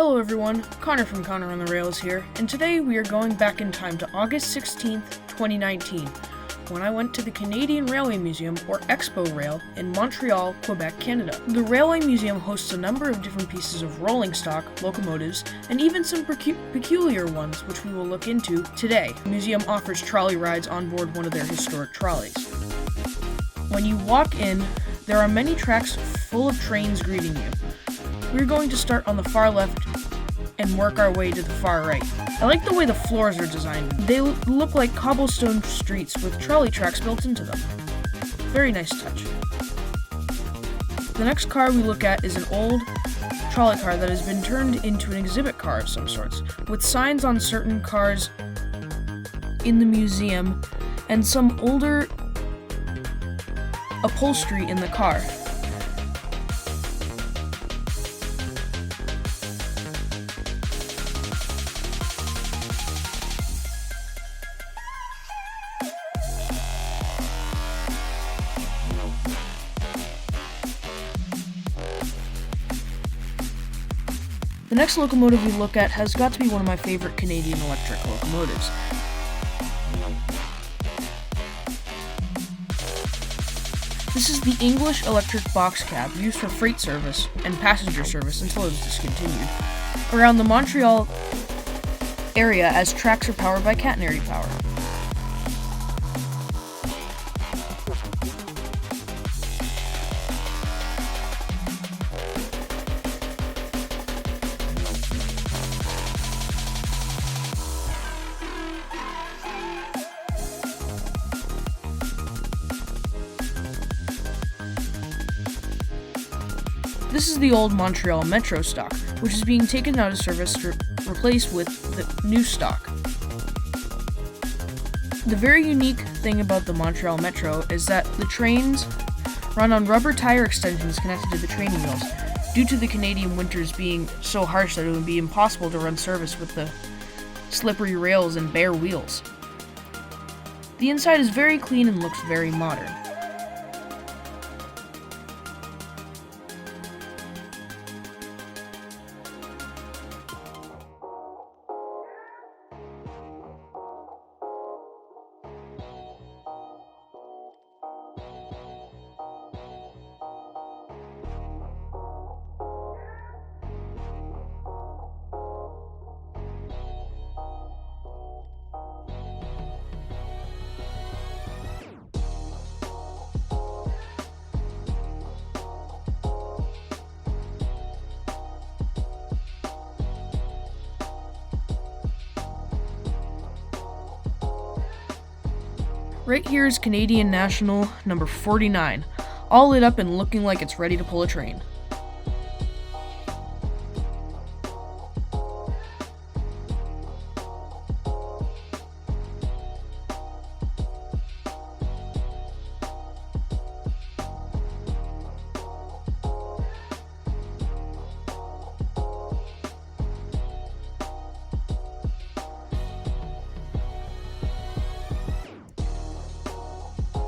Hello everyone, Connor from Connor on the Rails here, and today we are going back in time to August 16th, 2019, when I went to the Canadian Railway Museum, or Expo Rail, in Montreal, Quebec, Canada. The Railway Museum hosts a number of different pieces of rolling stock, locomotives, and even some peculiar ones, which we will look into today. The museum offers trolley rides on board one of their historic trolleys. When you walk in, there are many tracks full of trains greeting you. We're going to start on the far left and work our way to the far right. I like the way the floors are designed. They look like cobblestone streets with trolley tracks built into them. Very nice touch. The next car we look at is an old trolley car that has been turned into an exhibit car of some sorts, with signs on certain cars in the museum and some older upholstery in the car. The next locomotive we look at has got to be one of my favorite Canadian electric locomotives. This is the English electric box cab used for freight service and passenger service until it was discontinued around the Montreal area, as tracks are powered by catenary power. This is the old Montreal Metro stock, which is being taken out of service to replace with the new stock. The very unique thing about the Montreal Metro is that the trains run on rubber tire extensions connected to the training wheels, due to the Canadian winters being so harsh that it would be impossible to run service with the slippery rails and bare wheels. The inside is very clean and looks very modern. Right here is Canadian National number 49, all lit up and looking like it's ready to pull a train.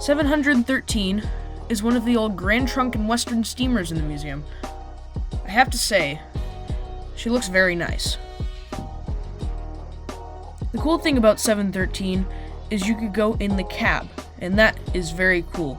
"713 is one of the old Grand Trunk and Western steamers in the museum. I have to say, she looks very nice. The cool thing about 713 is you could go in the cab, and that is very cool.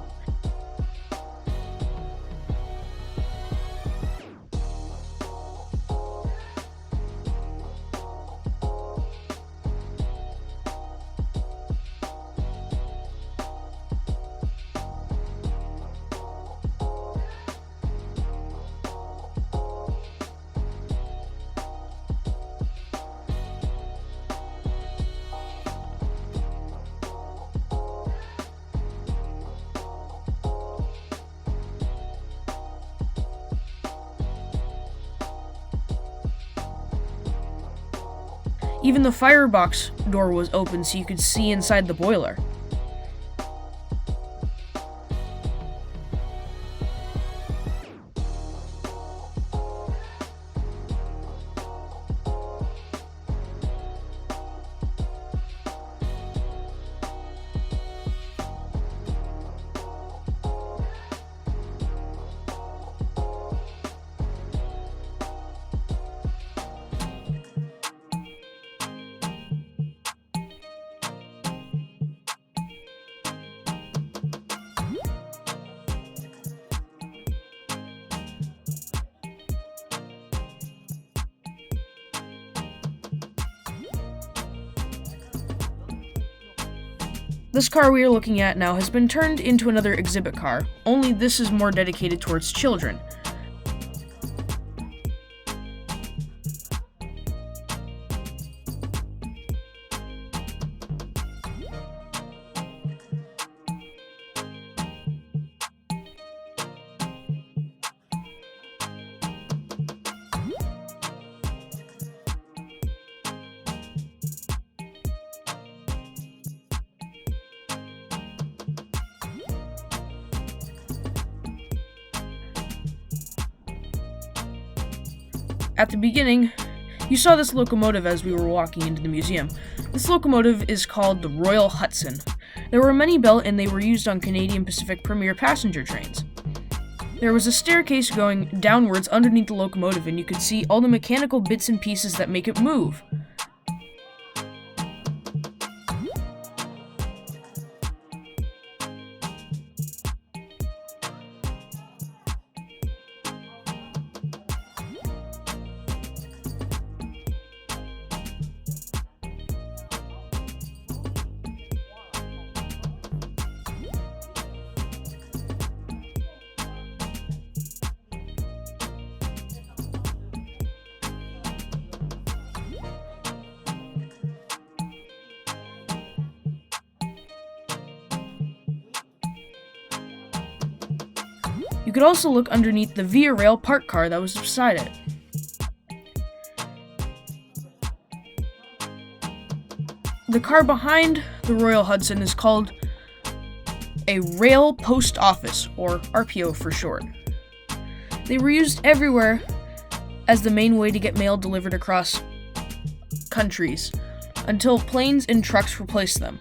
Even the firebox door was open so you could see inside the boiler. This car we are looking at now has been turned into another exhibit car, only this is more dedicated towards children. At the beginning, you saw this locomotive as we were walking into the museum. This locomotive is called the Royal Hudson. There were many built and they were used on Canadian Pacific Premier passenger trains. There was a staircase going downwards underneath the locomotive and you could see all the mechanical bits and pieces that make it move. You could also look underneath the Via Rail parked car that was beside it. The car behind the Royal Hudson is called a Rail Post Office, or RPO for short. They were used everywhere as the main way to get mail delivered across countries, until planes and trucks replaced them.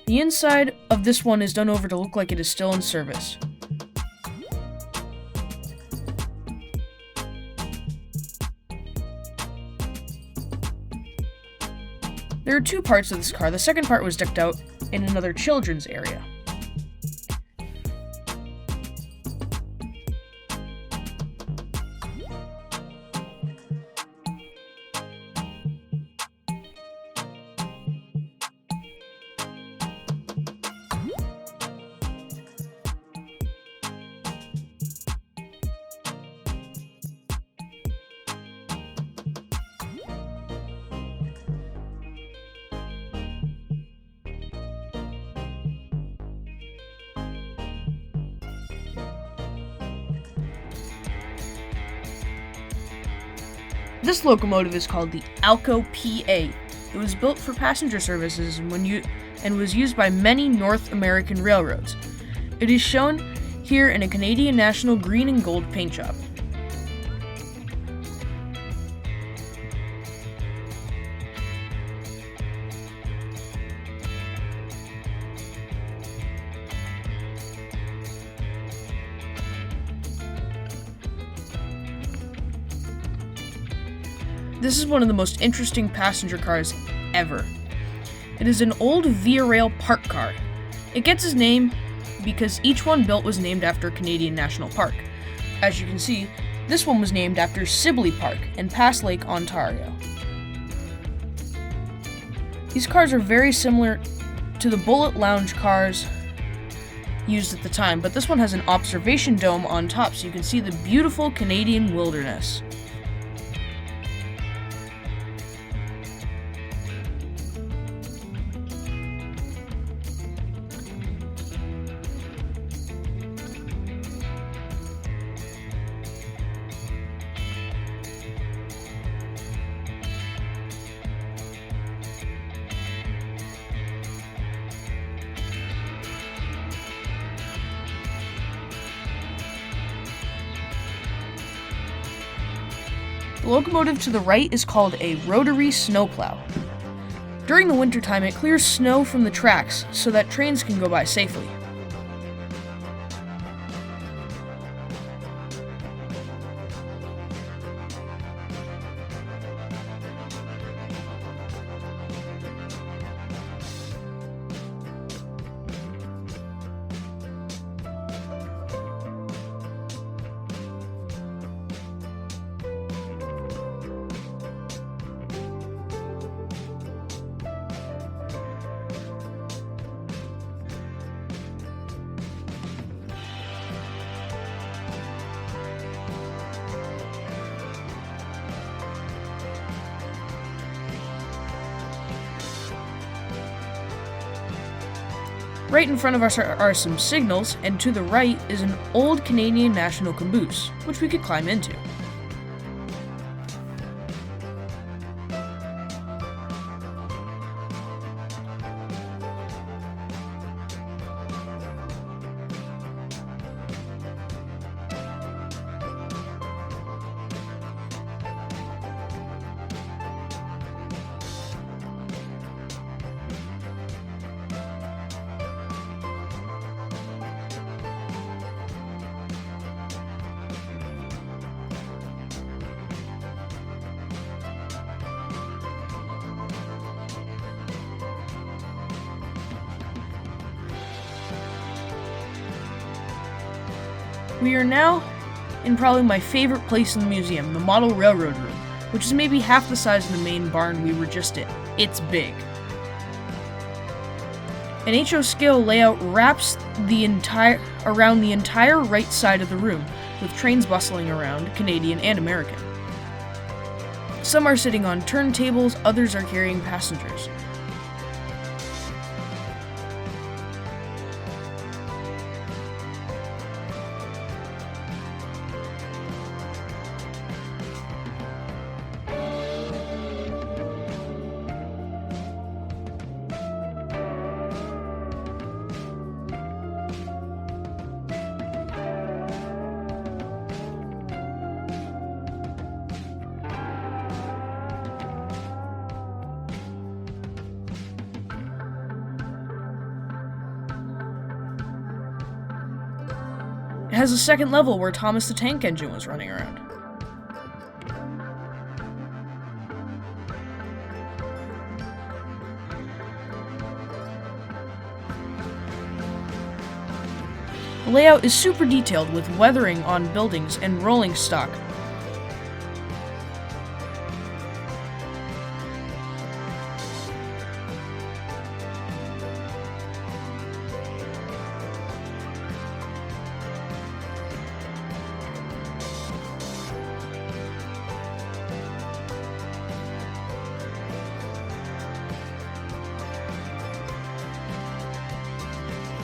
The inside of this one is done over to look like it is still in service. There are two parts of this car. The second part was decked out in another children's area. This locomotive is called the Alco PA. It was built for passenger services and was used by many North American railroads. It is shown here in a Canadian National green and gold paint job. This is one of the most interesting passenger cars ever. It is an old Via Rail parked car. It gets its name because each one built was named after a Canadian national park. As you can see, this one was named after Sibley Park in Pass Lake, Ontario. These cars are very similar to the Bullet Lounge cars used at the time, but this one has an observation dome on top so you can see the beautiful Canadian wilderness. The locomotive to the right is called a rotary snowplow. During the wintertime, it clears snow from the tracks so that trains can go by safely. Right in front of us are some signals, and to the right is an old Canadian national caboose, which we could climb into. We are now in probably my favorite place in the museum, the Model Railroad Room, which is maybe half the size of the main barn we were just in. It's big. An HO scale layout wraps around the entire right side of the room, with trains bustling around, Canadian and American. Some are sitting on turntables, others are carrying passengers. It has a second level where Thomas the Tank Engine was running around. The layout is super detailed with weathering on buildings and rolling stock.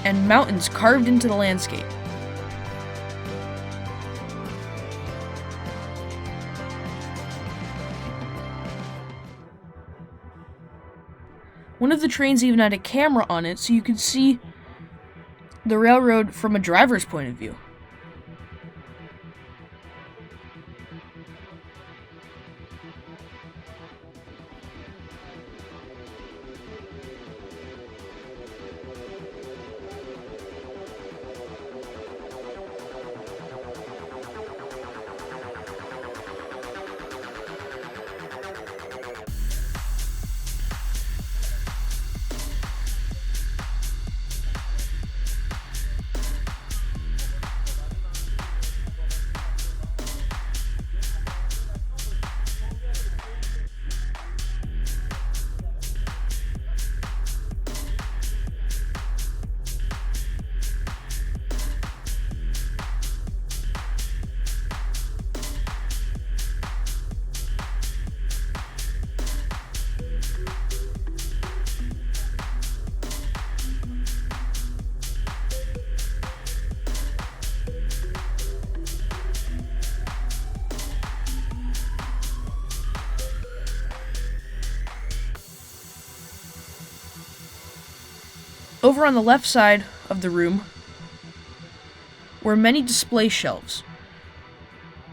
And mountains carved into the landscape. One of the trains even had a camera on it so you could see the railroad from a driver's point of view. Over on the left side of the room were many display shelves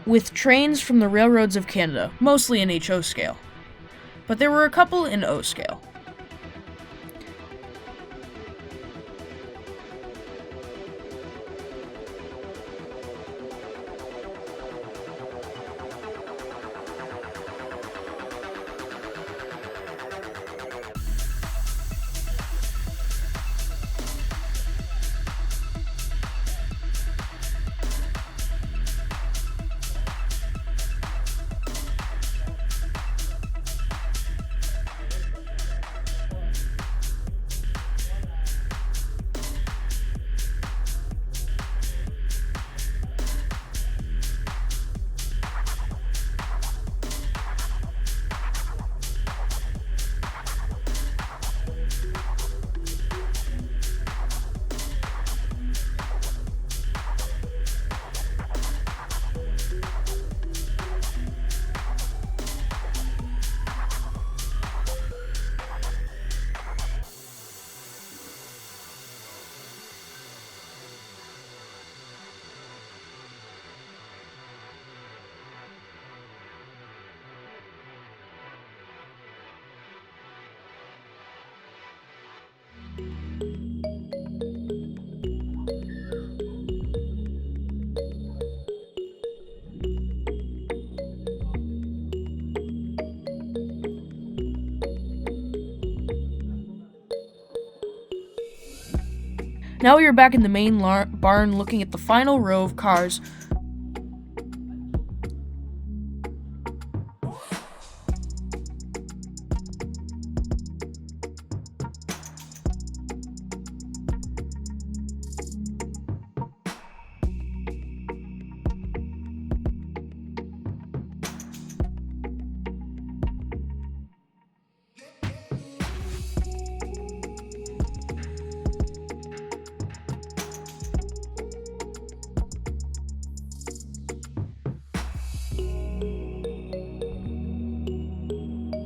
with trains from the railroads of Canada, mostly in HO scale, but there were a couple in O scale. Now we are back in the main barn looking at the final row of cars.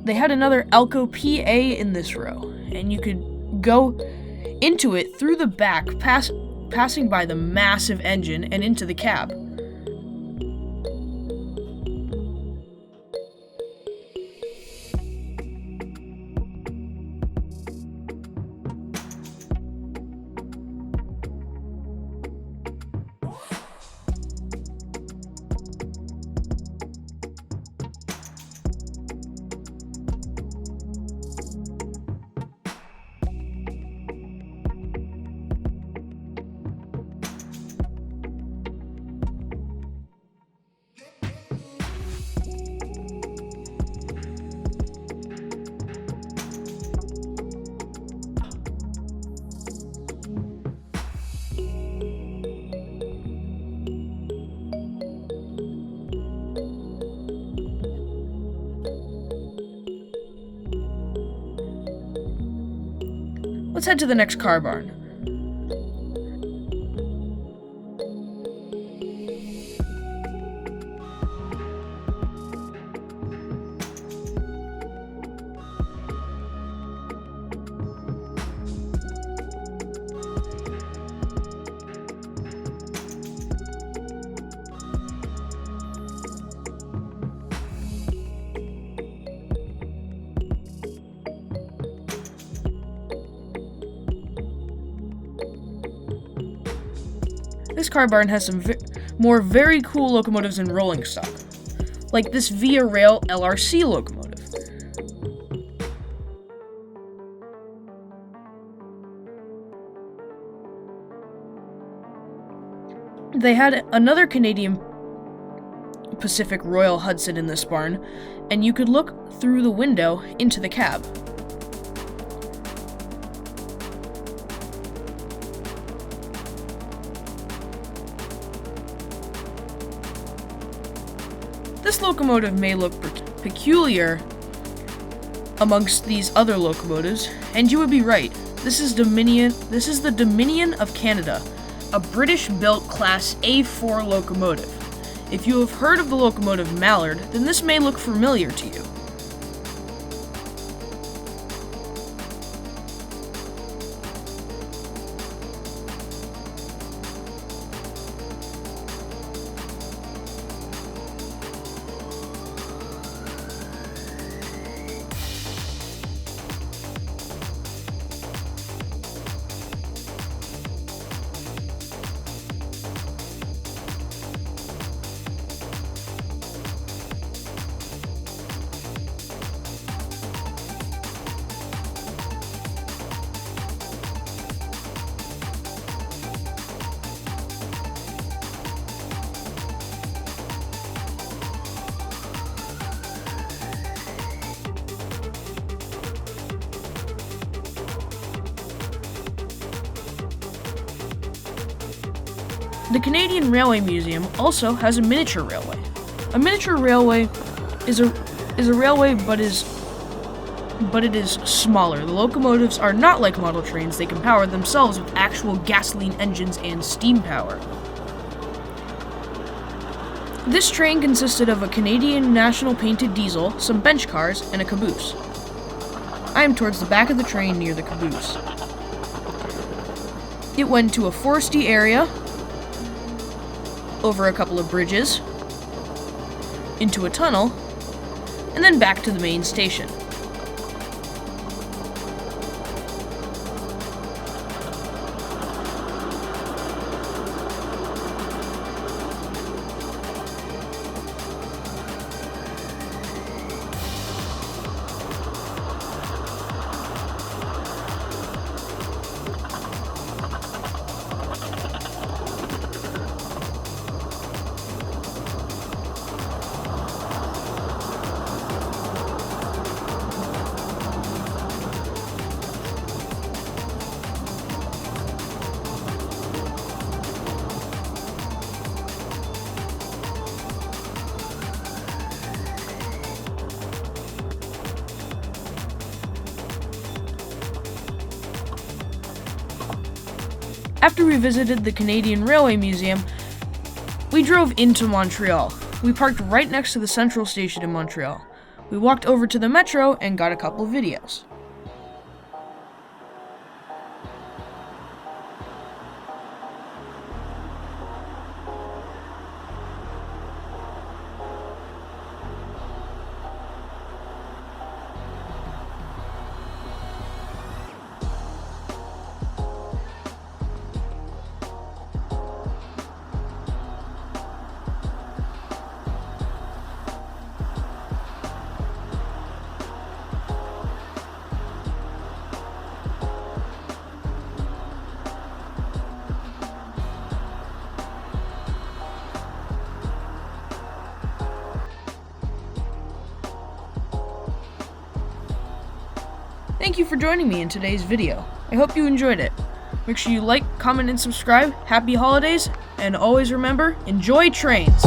They had another Alco PA in this row, and you could go into it through the back, passing by the massive engine and into the cab. Let's head to the next car barn. This car barn has some more very cool locomotives in rolling stock, like this Via Rail LRC locomotive. They had another Canadian Pacific Royal Hudson in this barn, and you could look through the window into the cab. This locomotive may look peculiar amongst these other locomotives, and you would be right. This is the Dominion of Canada, a British-built Class A4 locomotive. If you have heard of the locomotive Mallard, then this may look familiar to you. The Canadian Railway Museum also has a miniature railway. A miniature railway is a railway, but it is smaller. The locomotives are not like model trains. They can power themselves with actual gasoline engines and steam power. This train consisted of a Canadian National painted diesel, some bench cars, and a caboose. I am towards the back of the train near the caboose. It went to a foresty area, over a couple of bridges, into a tunnel, and then back to the main station. After we visited the Canadian Railway Museum, we drove into Montreal. We parked right next to the Central Station in Montreal. We walked over to the metro and got a couple of videos. Thank you for joining me in today's video. I hope you enjoyed it. Make sure you like, comment, and subscribe. Happy holidays, and always remember, enjoy trains!